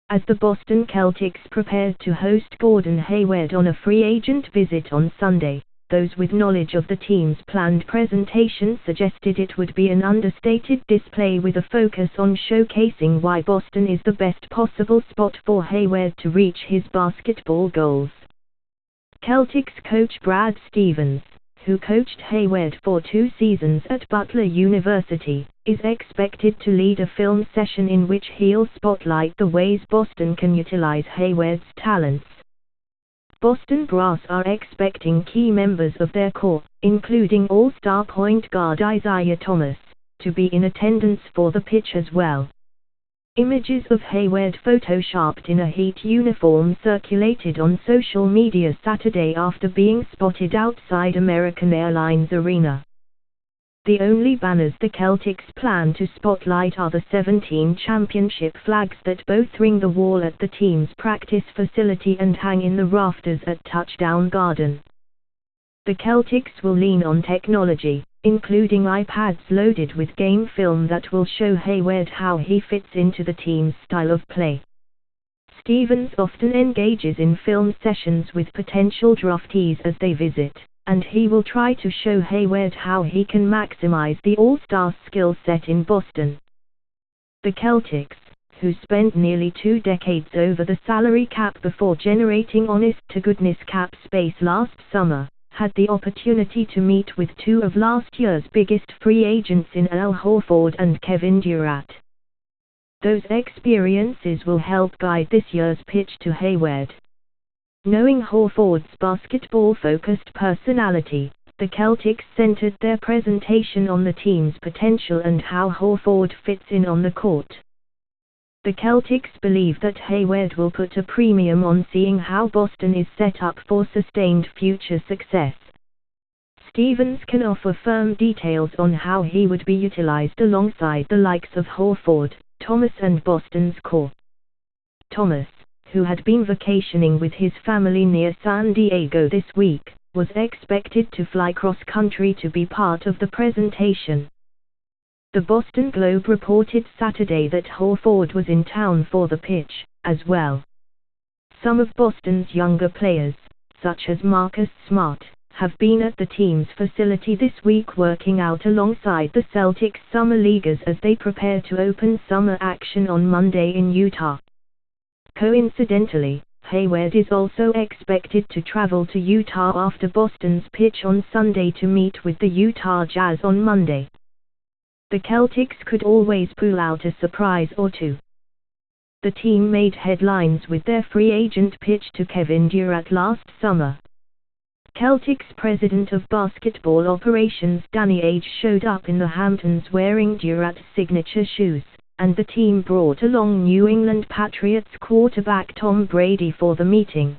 As the Boston Celtics prepared to host Gordon Hayward on a free agent visit on Sunday, those with knowledge of the team's planned presentation suggested it would be an understated display with a focus on showcasing why Boston is the best possible spot for Hayward to reach his basketball goals. Celtics coach Brad Stevens, who coached Hayward for 2 seasons at Butler University, is expected to lead a film session in which he'll spotlight the ways Boston can utilize Hayward's talents. Boston brass are expecting key members of their core, including all-star point guard Isaiah Thomas, to be in attendance for the pitch as well. Images of Hayward photoshopped in a Heat uniform circulated on social media Saturday after being spotted outside American Airlines Arena. The only banners the Celtics plan to spotlight are the 17 championship flags that both ring the wall at the team's practice facility and hang in the rafters at Touchdown Garden. The Celtics will lean on technology, including iPads loaded with game film that will show Hayward how he fits into the team's style of play. Stevens often engages in film sessions with potential draftees as they visit, and he will try to show Hayward how he can maximize the all-star skill set in Boston. The Celtics, who spent nearly 2 decades over the salary cap before generating honest-to-goodness cap space last summer, had the opportunity to meet with 2 of last year's biggest free agents in Al Horford and Kevin Durant. Those experiences will help guide this year's pitch to Hayward. Knowing Horford's basketball-focused personality, the Celtics centered their presentation on the team's potential and how Horford fits in on the court. The Celtics believe that Hayward will put a premium on seeing how Boston is set up for sustained future success. Stevens can offer firm details on how he would be utilized alongside the likes of Horford, Thomas and Boston's core. Thomas, who had been vacationing with his family near San Diego this week, was expected to fly cross-country to be part of the presentation. The Boston Globe reported Saturday that Horford was in town for the pitch, as well. Some of Boston's younger players, such as Marcus Smart, have been at the team's facility this week working out alongside the Celtics summer leaguers as they prepare to open summer action on Monday in Utah. Coincidentally, Hayward is also expected to travel to Utah after Boston's pitch on Sunday to meet with the Utah Jazz on Monday. The Celtics could always pull out a surprise or two. The team made headlines with their free agent pitch to Kevin Durant last summer. Celtics president of basketball operations Danny Ainge showed up in the Hamptons wearing Durant's signature shoes, and the team brought along New England Patriots quarterback Tom Brady for the meeting.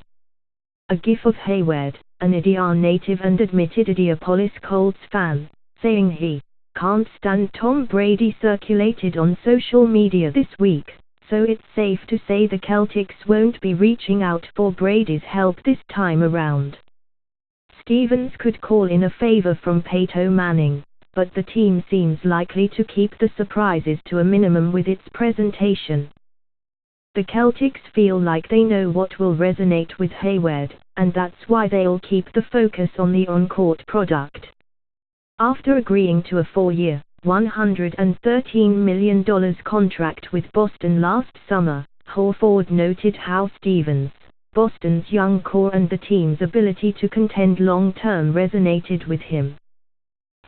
A gif of Hayward, an Indiana native and admitted Indianapolis Colts fan, saying he can't stand Tom Brady circulated on social media this week, so it's safe to say the Celtics won't be reaching out for Brady's help this time around. Stevens could call in a favor from Peyton Manning, but the team seems likely to keep the surprises to a minimum with its presentation. The Celtics feel like they know what will resonate with Hayward, and that's why they'll keep the focus on the on-court product. After agreeing to a 4-year, $113 million contract with Boston last summer, Horford noted how Stevens, Boston's young core and the team's ability to contend long-term resonated with him.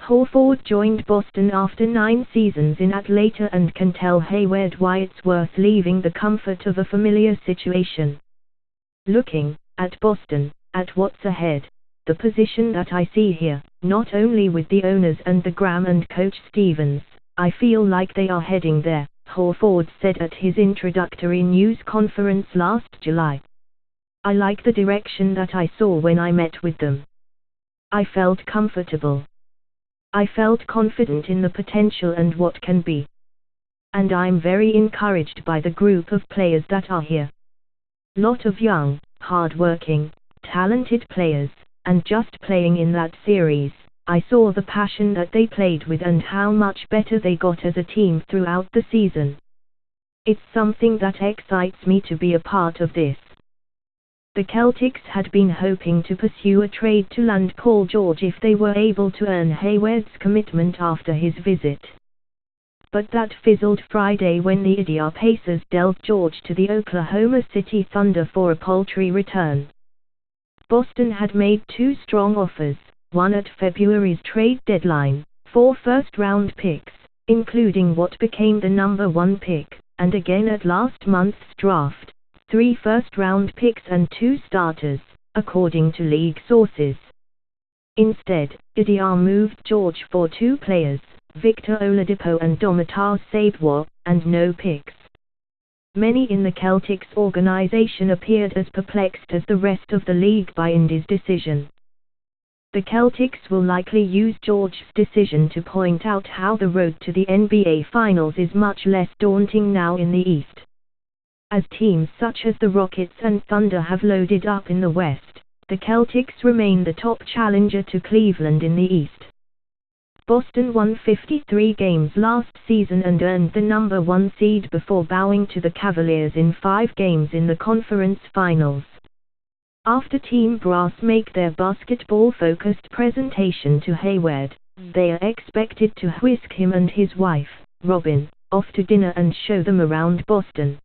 Horford joined Boston after 9 seasons in Atlanta and can tell Hayward why it's worth leaving the comfort of a familiar situation. Looking at Boston, at what's ahead, the position that I see here, not only with the owners and the Graham and Coach Stevens, I feel like they are heading there, Horford said at his introductory news conference last July. I like the direction that I saw when I met with them. I felt comfortable. I felt confident in the potential and what can be. And I'm very encouraged by the group of players that are here. Lot of young, hard-working, talented players, and just playing in that series, I saw the passion that they played with and how much better they got as a team throughout the season. It's something that excites me to be a part of this. The Celtics had been hoping to pursue a trade to land Paul George if they were able to earn Hayward's commitment after his visit. But that fizzled Friday when the Indiana Pacers dealt George to the Oklahoma City Thunder for a paltry return. Boston had made two strong offers, one at February's trade deadline, 4 first-round picks, including what became the number 1 pick, and again at last month's draft, 3 first-round picks and 2 starters, according to league sources. Instead, Indiana moved George for 2 players, Victor Oladipo and Domantas Sabonis, and no picks. Many in the Celtics organization appeared as perplexed as the rest of the league by Indy's decision. The Celtics will likely use George's decision to point out how the road to the NBA Finals is much less daunting now in the East. As teams such as the Rockets and Thunder have loaded up in the West, the Celtics remain the top challenger to Cleveland in the East. Boston won 53 games last season and earned the number 1 seed before bowing to the Cavaliers in 5 games in the conference finals. After Team Brass make their basketball-focused presentation to Hayward, they are expected to whisk him and his wife, Robin, off to dinner and show them around Boston.